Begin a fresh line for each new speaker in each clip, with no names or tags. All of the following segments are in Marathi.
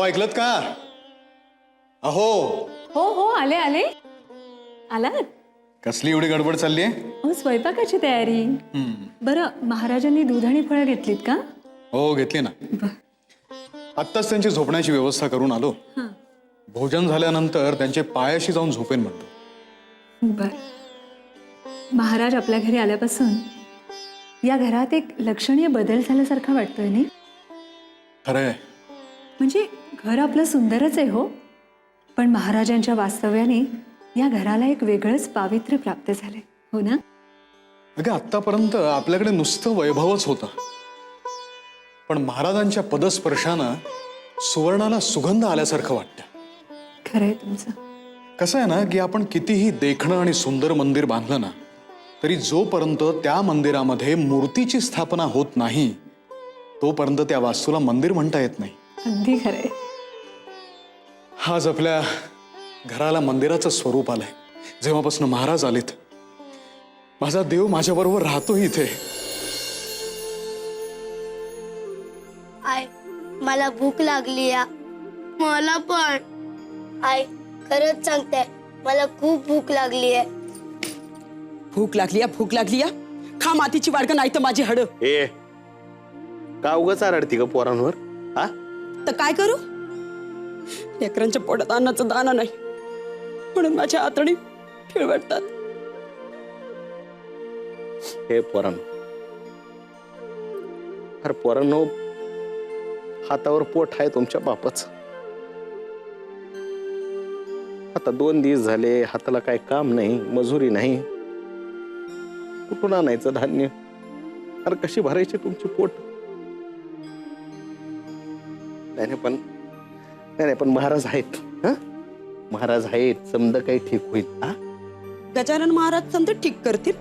अहो ऐकलत का? अहो
हो हो आले आले आलात.
कसली एवढी गडबड चालली आहे?
हो स्वयंपाकाची तयारी. बरं महाराजांनी दूध आणि फळं घेतलीत का?
हो घेतली ना. आत्ताच त्यांची झोपण्याची व्यवस्था करून आलो. भोजन झाल्यानंतर त्यांचे पायाशी जाऊन झोपेन म्हणतो.
बर. महाराज आपल्या घरी आल्यापासून या घरात एक लक्षणीय बदल झाल्यासारखा वाटतोय नाही?
खरंय.
म्हणजे घर आपलं सुंदरच आहे हो, पण महाराजांच्या वास्तव्याने या घराला एक वेगळंच पावित्र्य प्राप्त झालंय, हो ना?
अगं आत्तापर्यंत आपल्याकडे नुसतं वैभवच होतं, पण महाराजांच्या पदस्पर्शानं सुवर्णाला सुगंध आल्यासारखं वाटतं.
खरंय तुमचं.
कसं आहे ना की आपण कितीही देखणं आणि सुंदर मंदिर बांधलं ना, तरी जोपर्यंत त्या मंदिरामध्ये मूर्तीची स्थापना होत नाही तोपर्यंत त्या वास्तूला मंदिर म्हणता येत नाही.
अगदी खरंय.
आज आपल्या घराला मंदिराचं स्वरूप आलंय. जेव्हापासून महाराज आलेत, माझा देव माझ्याबरोबर राहतो इथे.
आई मला भूक लागली या. मला पण. आई खरंच सांगते, मला खूप भूक लागली आहे.
भूक लागली भूक लागली खा मातीची वाडकं, नाही तर माझी हड.
ए का उगाच रडती का पोरांवर? हा
तर काय करू? लेकरांच्या पोटात अन्नाचं दाना नाही म्हणून माझ्या आतडी फिळवटतात.
हे पोरांनो, अरे पोरांनो, हातावर पोट आहे तुमच्या बापाच. आता 2 दिवस झाले हाताला काय काम नाही, मजुरी नाही, कुठून आणायचं धान्य? अरे कशी भरायची तुमची पोट? नाही पण महाराज आहेत. महाराज आहेत, समजा काही ठीक होईल.
गजानन महाराज समजा ठीक करतील.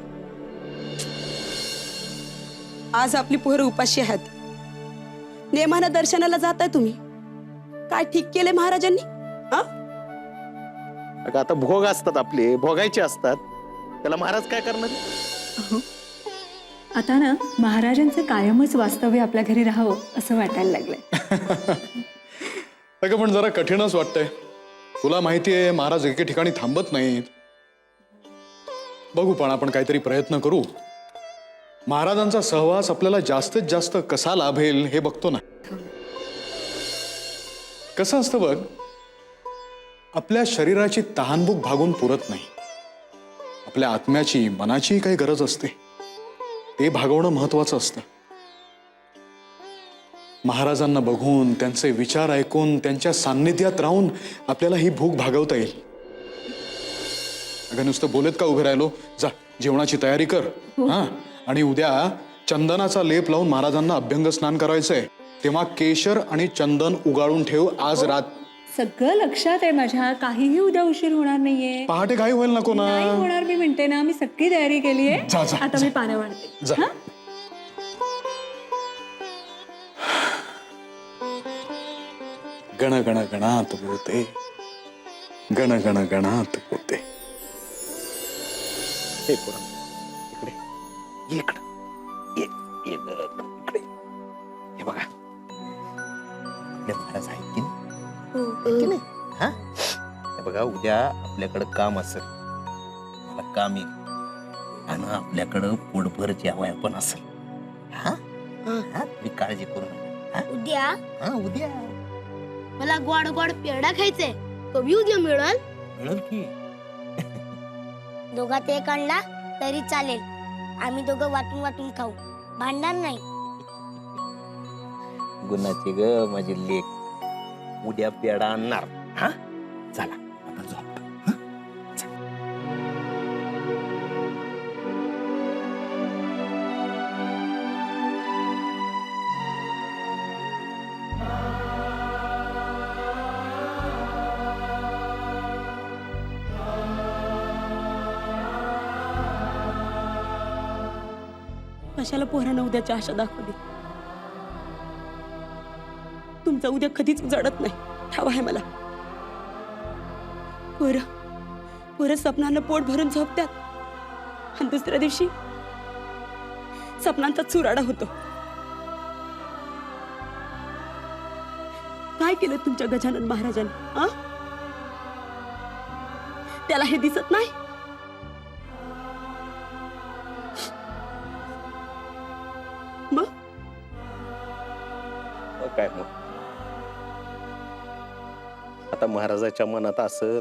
आज आपली पोरं उपाशी आहेत, नेमानं दर्शनाला जाताय तुम्ही. काय ठीक केले महाराजांनी?
अगं आता भोग असतात आपले, भोगायचे असतात, त्याला महाराज काय करणार?
आता ना महाराजांचं कायमच वास्तव्य आपल्या घरी राहावं असं वाटायला लागलंय.
अगं पण जरा कठीणच वाटतंय. तुला माहितीये महाराज एके ठिकाणी थांबत नाहीत. बघू, पण आपण काहीतरी प्रयत्न करू. महाराजांचा सहवास आपल्याला जास्तीत जास्त कसा लाभेल हे बघतो ना. कसं असतं बघ, आपल्या शरीराची तहानभूक भागून पुरत नाही. आपल्या आत्म्याची, मनाची काही गरज असते, ते भागवणं महत्वाचं असतं. महाराजांना बघून, त्यांचे विचार ऐकून, त्यांच्या सान्निध्यात राहून आपल्याला ही भूक भागवता येईल. अगं नुसतं बोलत का उभे राहिलो? जा जेवणाची तयारी कर. हा, आणि उद्या चंदनाचा लेप लावून महाराजांना अभ्यंग स्नान करायचंय, तेव्हा केशर आणि चंदन उगाळून ठेव. आज रात
सगळं लक्षात आहे माझ्या. काहीही उद्या उशीर होणार नाहीये.
पहाटे काही व्हायला नको ना.
नाही होणार, मी म्हणते ना, मी सगळी तयारी केली आहे.
जा, जा,
आता
जा.
मी पानं वाढते.
जा. गण गण गणात बोलते, गण गण गणात बोलते.
हे पोरांनो, इकडे ये, इकडे ये, इकडे. हे बघा, आपले महाराज आहेत की नाही? हा, हे बघा, उद्या आपल्याकडे काम असेल, मला काम येईल, आणि आपल्याकडं पोटभर जेवाय पण असेल. हा, तुम्ही काळजी करू नका.
उद्या
हा, उद्या
मला गोड गोड पेढा खायचंय, तो बी उद्या मिळेल.
मिळेल की.
दोघात एक आणला तरी चालेल, आम्ही दोघं वाटून वाटून खाऊ, भांडणार नाही.
गुणाची ग माझी लेक, उद्या पेढा आणणार. हा, चला आता झोप.
कशाला पोरांना उद्याची आशा दाखवली? तुमचा उद्या कधीच जडत नाही, ठाव आहे मला. पोरं स्वप्नानं पोट भरून झोपतात, आणि दुसऱ्या दिवशी स्वप्नांचा चुराडा होतो. काय केलं तुमच्या गजानन महाराजांनी? त्याला हे दिसत नाही? मग
काय मग आता महाराजाच्या मनात असेल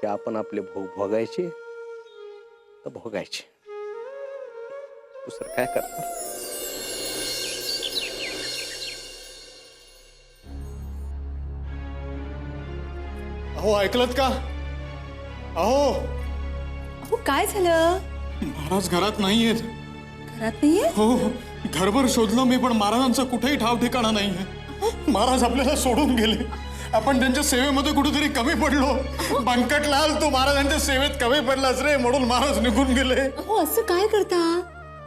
की आपण आपले भोग भोगायचे तर भोगायचे, दुसरं काय करणार?
अहो ऐकलत का? अहो
अहो काय झालं?
महाराज घरात नाहीयेत.
घरात नाहीये?
हो घरभर शोधलं मी, पण महाराजांचा कुठेही ठाव ठिकाणा नाहीये. महाराज आपल्याला सोडून गेले. आपण त्यांच्या सेवेमध्ये कुठेतरी कमी पडलो. बंकटलाल, तू महाराजांच्या सेवेत कमी पडलास रे, म्हणून महाराज निघून गेले.
अहो असं काय करता?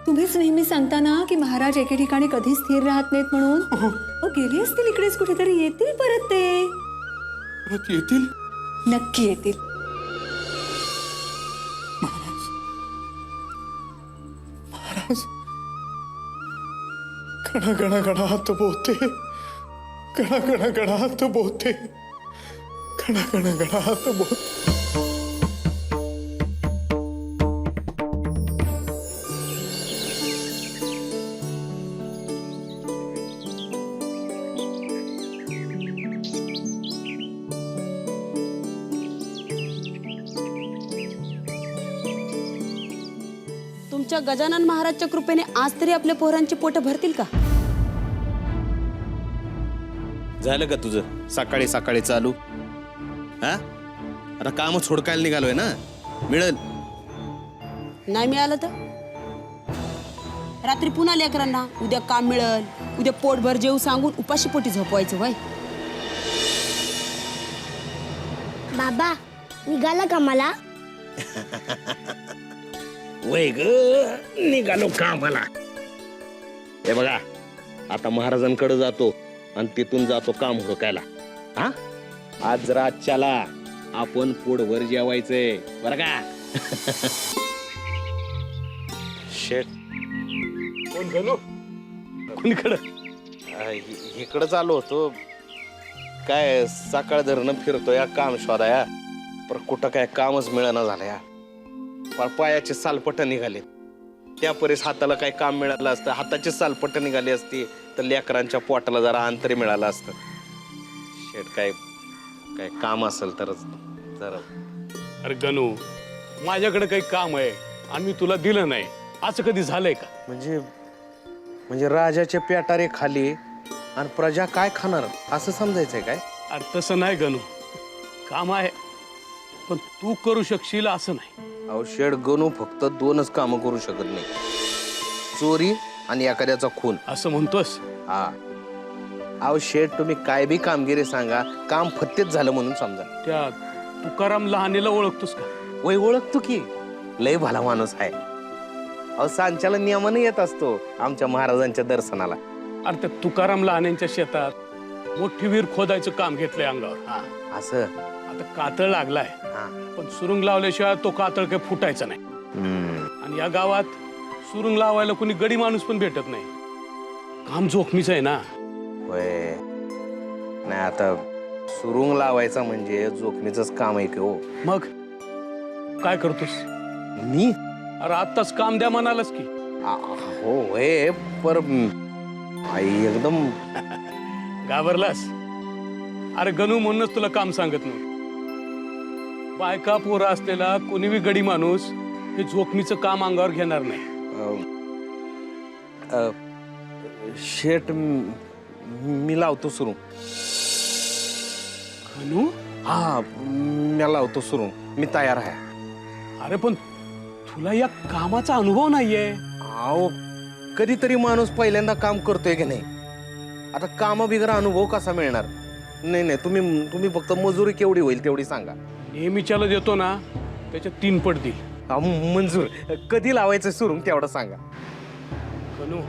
तुम्हीच नेहमी सांगता ना की महाराज एके ठिकाणी कधी स्थिर राहत नाहीत म्हणून. अहो गेले असतील इकडेच कुठेतरी, येतील परत ते.
परत येतील?
नक्की येतील.
महाराज गणा गणा गणात बोलते, गणा गणा गणात बोलते, गणा गणा गणात बोलते.
तुमच्या गजानन महाराजच्या कृपेने आज तरी आपल्या पोरांची पोट भरतील का?
झालं का तुझं सकाळी सकाळी चालू? हा आता काम सोडकायला निघालोय ना, मिळेल.
नाही मिळालं तर रात्री पुन्हा लेकरांना उद्या काम मिळेल, उद्या पोटभर जेव सांगून उपाशी पोटी झोपवायचं वय.
बाबा निघाला का मला?
वय ग, निघालो कामाला. हे बघा आता महाराजांकडे जातो आणि तिथून जातो काम हुडकायला. हा आज रातच्याला आपण पोटभर जेवायचंय बरं का? शेट
कोण गणू? कोणीकडं?
इकडं चालू होतो. काय सकाळ धरणं फिरतोय काम शोधाया, पण कुठं काय कामच मिळेना झालं या. पायाचे सालपट निघाले, त्या परीस हाताला काही काम मिळालं असतं. हाताची सालपट निघाली असती तर लेकरांच्या पोटाला जरा अंतरी मिळालं असतं. शेट काय काय काम असेल तरच जरा.
अरे गणू, माझ्याकडे काही काम आहे आणि मी तुला दिलं नाही, असं कधी झालंय का?
म्हणजे राजाचे पेटारे खाली आणि प्रजा काय खाणार असं समजायचंय काय?
अरे तसं नाही गणू, काम आहे पण तू करू शकशील असं नाही.
अहो शेठ, गणू फक्त दोनच कामं करू शकत नाही, चोरी आणि एखाद्याचा खून.
असं म्हणतोस?
हा अहो शेठ, तुम्ही काय बी कामगिरी सांगा, काम फत्तेच झालं म्हणून समजा.
त्या तुकाराम लहानेला ओळखतोस का?
वय ओळखतो की, लय भला माणूस आहे. अहो सांच्याला नियमानं येत असतो आमच्या महाराजांच्या दर्शनाला.
अरे त्या तुकाराम लहानेच्या शेतात मोठी विहीर खोदायचं काम घेतलंय अंगावर. हा
असं
आता कातळ लागलाय,
हा.
पण सुरुंग लावल्याशिवाय तो कातळ काही फुटायचा नाही. आणि या गावात सुरुंग लावायला कोणी गडी माणूस पण भेटत नाही. काम जोखमीच आहे ना.
होय, नाही आता सुरुंग लावायचा म्हणजे जोखमीचंच काम आहे की हो.
मग काय करतोस?
मी
अरे आत्ताच काम द्या म्हणालच की.
हो होय, पर आई एकदम
घाबरलास? अरे गणू, म्हणूनच तुला काम सांगत नव्हतं. बायका पोरा असलेला कोणीही गडी माणूस हे जोखमीचं काम अंगावर घेणार नाही.
शेट मी लावतो सुरू.
गणू,
हा मी लावतो सुरू, मी तयार आहे.
अरे पण तुला या कामाचा अनुभव नाहीये.
अहो कधीतरी माणूस पहिल्यांदा काम करतोय की नाही, आता काम बिगर अनुभव कसा मिळणार? नाही नाही, तुम्ही फक्त मजुरी केवढी होईल तेवढी सांगा.
नेहमीच्याला देतो ना त्याच्या 3 पट देईल.
मंजूर. कधी लावायचं सुरू तेवढं सांगा.
गणू,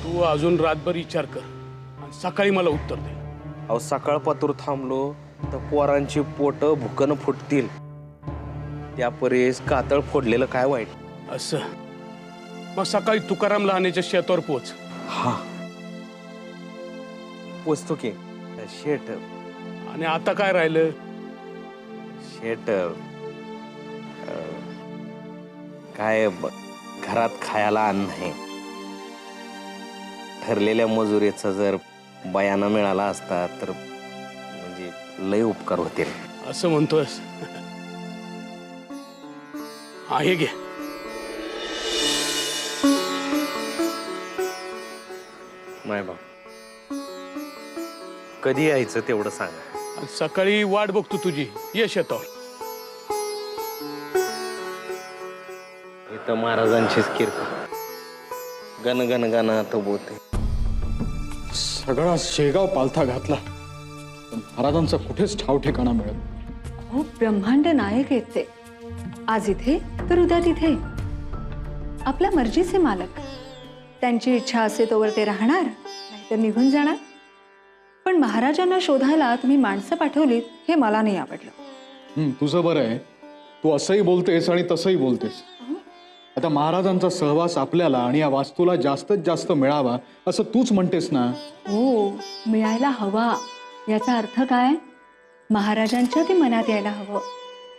तू अजून रातभर विचार कर आणि सकाळी मला उत्तर दे.
अहो सकाळ पातूर थांबलो तर पोरांची पोट भुकन फुटतील, त्या परेस कातळ फोडलेलं काय वाईट?
असं मग सकाळी तुकाराम लहानेच्या शेतावर पोच.
हा पोचतो की शेट
आणि आता काय राहिलं?
शेट काय घरात खायला अन्न नाही. ठरलेल्या मजुरीचा जर बयाना मिळाला असता तर म्हणजे लय उपकार होतील.
असं म्हणतोस? आहे घे.
माय बाप कधी यायचं तेवढं सांगा.
आणि सकाळी वाट बघतो तुझी. यश येतो.
इथं महाराजांचीच किरकोळ गण गण गणात बोते.
सगळा शेगाव पालथा घातला पण महाराजांचा कुठेच ठाव ठिकाणा मिळत नाही.
हो, ब्रह्मांड नायक आहेत ते. आज इथे तर उद्या तिथे. आपल्या मर्जीचे मालक. त्यांची इच्छा असे तोवर ते राहणार, नाहीतर निघून जाणार. पण महाराजांना शोधायला तुम्ही माणसं पाठवलीत हे मला नाही आवडलं.
तुझं बरं आहे, तू असंही बोलतेस आणि तसंही बोलतेस. आता महाराजांचा सहवास आपल्याला आणि या वास्तूला जास्तीत जास्त मिळावा असं तूच म्हणतेस ना.
हो, मिळायला हवा. याचा अर्थ काय? महाराजांच्या ते मनात यायला हवं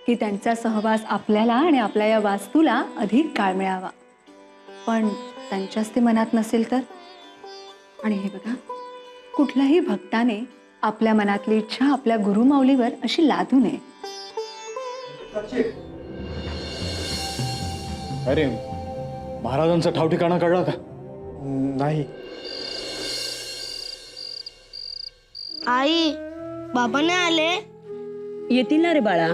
की त्यांचा सहवास आपल्याला आणि आपल्या या वास्तूला अधिक काळ मिळावा. पण त्यांच्याच ते मनात नसेल तर? आणि हे बघा, कुठल्याही भक्ताने आपल्या मनातली इच्छा आपल्या गुरुमाऊलीवर अशी लादू नये.
अरे, महाराजांचा ठाव ठिकाणा कळला का?
नाही.
आई, बाबा नाही आले?
येतील ना रे बाळा.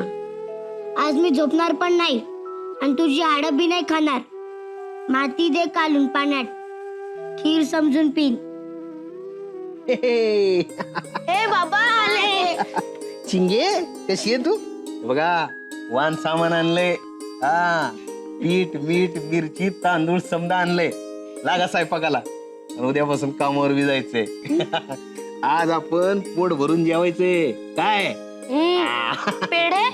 आज मी झोपणार पण नाही आणि तुझी हाडं बी नाही खाणार. माती दे काढून पाण्यात, खीर समजून पिन. ए बाबा आले.
चिंगे कशी आहे तू? बघा वान सामान आणलंय. हा, पीठ मीठ मिरची तांदूळ समजा आणलंय. लागा स्वयंपाकाला. उद्यापासून कामावर बी जायचंय. आज आपण पोट भरून जेवायचंय. काय
पेढे?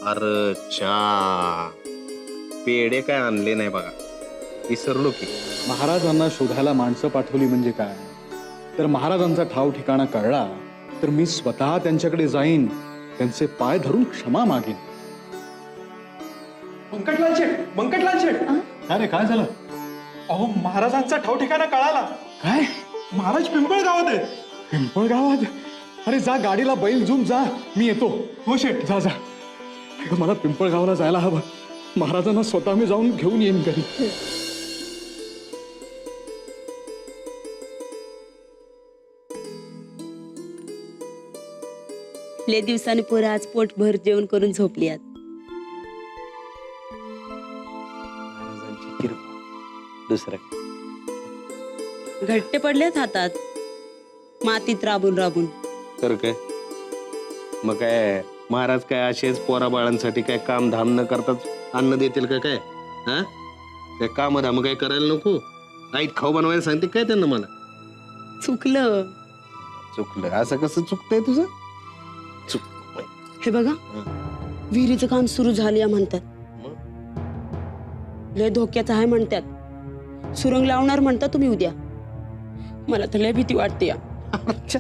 अरे चा पेढे काय आणले नाही बघा. विसरलो की.
महाराजांना शोधायला माणसं पाठवली म्हणजे काय? तर महाराजांचा ठाव ठिकाणा कळला तर मी स्वतः त्यांच्याकडे जाईन, त्यांचे पाय धरून क्षमा मागेन.
मंकटलाल शेठ.
अरे काय झालं?
अहो, महाराजांचा ठाव ठिकाणा कळाला.
काय?
महाराज पिंपळ गावात आहेत.
पिंपळगावात? अरे जा, गाडीला बैल झूम जा, मी येतो.
हो शेठ.
जा जा. अगं, मला पिंपळगावला जायला हवं. महाराजांना स्वतः मी जाऊन घेऊन येईन घरी.
लय दिवसाने पोरं आज पोटभर जेवण करून झोपली आहेत.
महाराजांची किरकोळ दुसरं काय?
घट्टे पडलेत हातात मातीत राबून राबून.
तर काय मग काय महाराज काय असेच पोरा बाळांसाठी काय काम धाम न करताच अन्न देतील का काय? हा, काय काम धाम काय करायला नको? आईत खाऊ बनवायला सांगते काय त्यांना? मला
चुकलं.
चुकलं? असं कसं चुकतंय तुझं? चुक
हे बघा, विहिरीचं काम सुरू झाले म्हणतात. लय धोक्याचं आहे म्हणतात. सुरंग लावणार म्हणता तुम्ही उद्या. मला तर लय भीती वाटते या.
अच्छा,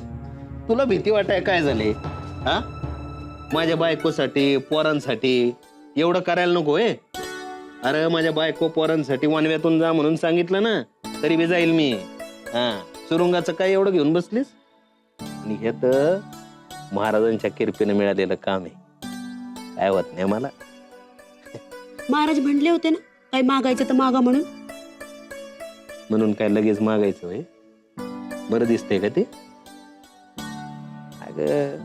तुला भीती वाटाय काय झाले? हा, माझ्या बायकोसाठी पोरांसाठी एवढं करायला नको आहे? अरे माझ्या बायको पोरांसाठी वनव्यातून जा म्हणून सांगितलं ना, तरी बी जाईल मी. हा, सुरुंगाचं काय एवढं घेऊन बसलीस? आणि हे तर महाराजांच्या किरपीने मिळालेलं काम आहे. काय होत नाही मला.
महाराज म्हणले होते ना, काय मागायचं तर मागा म्हणून.
म्हणून काय लगेच मागायचं होय? बरं दिसतंय का ते? अगं,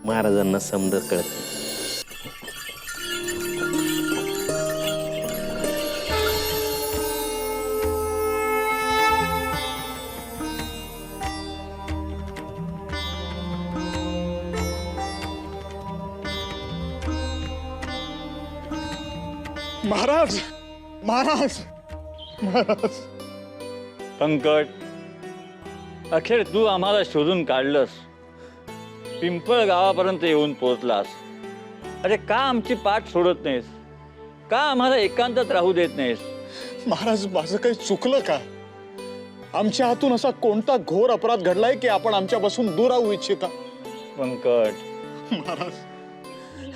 महाराजांना समज कळत नाही.
महाराज, महाराज, महाराज.
पंकज, अखेर तू आम्हाला शोधून काढलंस. पिंपळ गावापर्यंत येऊन पोहोचलास. अरे का आमची पाठ सोडत नाहीस? का आम्हाला एकांतात राहू देत नाहीस?
महाराज, माझं काही चुकलं का?
आमच्या हातून असा कोणता घोर अपराध घडलाय की आपण आमच्यापासून दूर राहू इच्छिता?
पंकज,
महाराज,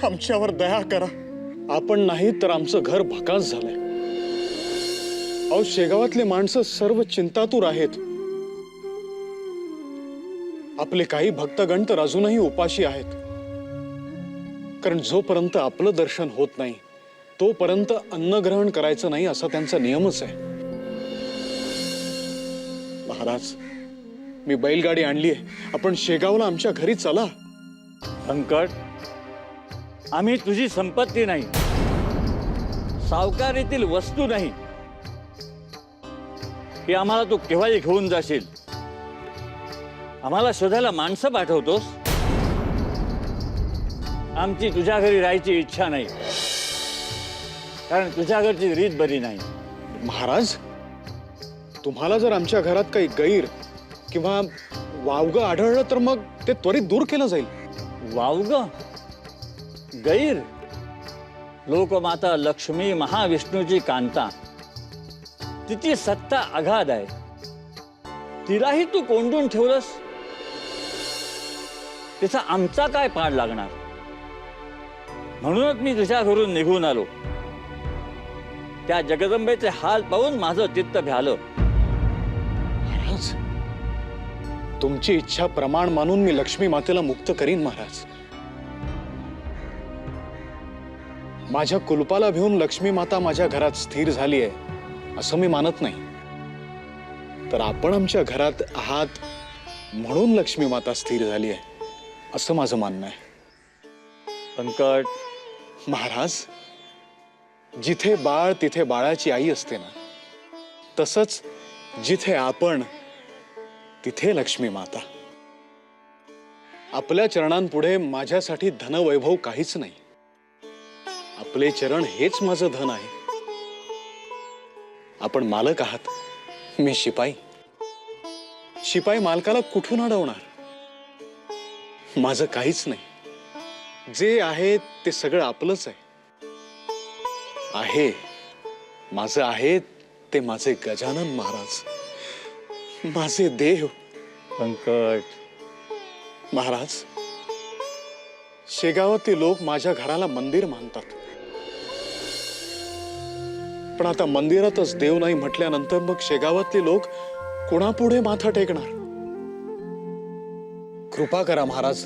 आमच्यावर दया करा. आपण नाही तर आमचं घर भकास झालंय. अहो, शेगावातले माणसं सर्व चिंतातूर आहेत. आपले काही भक्तगण तर अजूनही उपाशी आहेत. कारण जोपर्यंत आपलं दर्शन होत नाही तोपर्यंत अन्न ग्रहण करायचं नाही असा त्यांचा नियमच आहे. महाराज, मी बैलगाडी आणली आहे. आपण शेगावला आमच्या घरी चला.
पंकज, आम्ही तुझी संपत्ती नाही, सावकारीतील वस्तू नाही की आम्हाला तू केव्हाही घेऊन जाशील. आम्हाला शोधायला माणसं पाठवतोस. आमची तुझ्या घरी राहायची इच्छा नाही, कारण तुझ्या घरची रीत बरी नाही.
महाराज, तुम्हाला जर आमच्या घरात काही गैर किंवा वावगं आढळलं तर मग ते त्वरित दूर केलं जाईल.
वावग, गैर? लोकमाता लक्ष्मी महाविष्णूची कांता, तिची सत्ता अगाध आहे. तिलाही तू कोंडून ठेवलंस. तिचा आमचा काय पाड लागणार? म्हणूनच मी तुझ्या घरून निघून आलो. त्या जगदंबेचे हाल पाहून माझं चित्त भ्यालं.
महाराज, तुमची इच्छा प्रमाण मानून मी लक्ष्मी मातेला मुक्त करीन. महाराज, माझ्या कुलपाला भिवून लक्ष्मी माता माझ्या घरात स्थिर झाली आहे असं मी मानत नाही. तर आपण आमच्या घरात आहात म्हणून लक्ष्मी माता स्थिर झाली आहे असं माझं म्हणणं आहे.
पंकज,
महाराज, जिथे बाळ तिथे बाळाची आई असते ना, तसंच जिथे आपण तिथे लक्ष्मी माता. आपल्या चरणांपुढे माझ्यासाठी धनवैभव काहीच नाही. आपले चरण हेच माझं धन आहे. आपण मालक आहात, मी शिपाई. शिपाई मालकाला कुठून अडवणार? माझं काहीच नाही. जे आहे ते सगळं आपलंच आहे. माझं आहे ते माझे गजानन महाराज, माझे देव.
पंकज,
महाराज, शेगावातले लोक माझ्या घराला मंदिर मानतात. पण आता मंदिरातच देव नाही म्हटल्यानंतर मग शेगावातले लोक कोणापुढे माथा टेकणार? कृपा करा महाराज,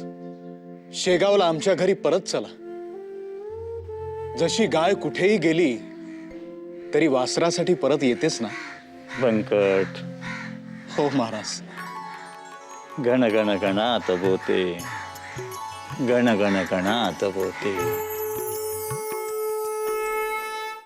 शेगावला आमच्या घरी परत चला. जशी गाय कुठेही गेली तरी वासरासाठी परत येतेच ना.
पंकज.
हो महाराज.
गण गण गणात बोते, गण गण गणात बोते.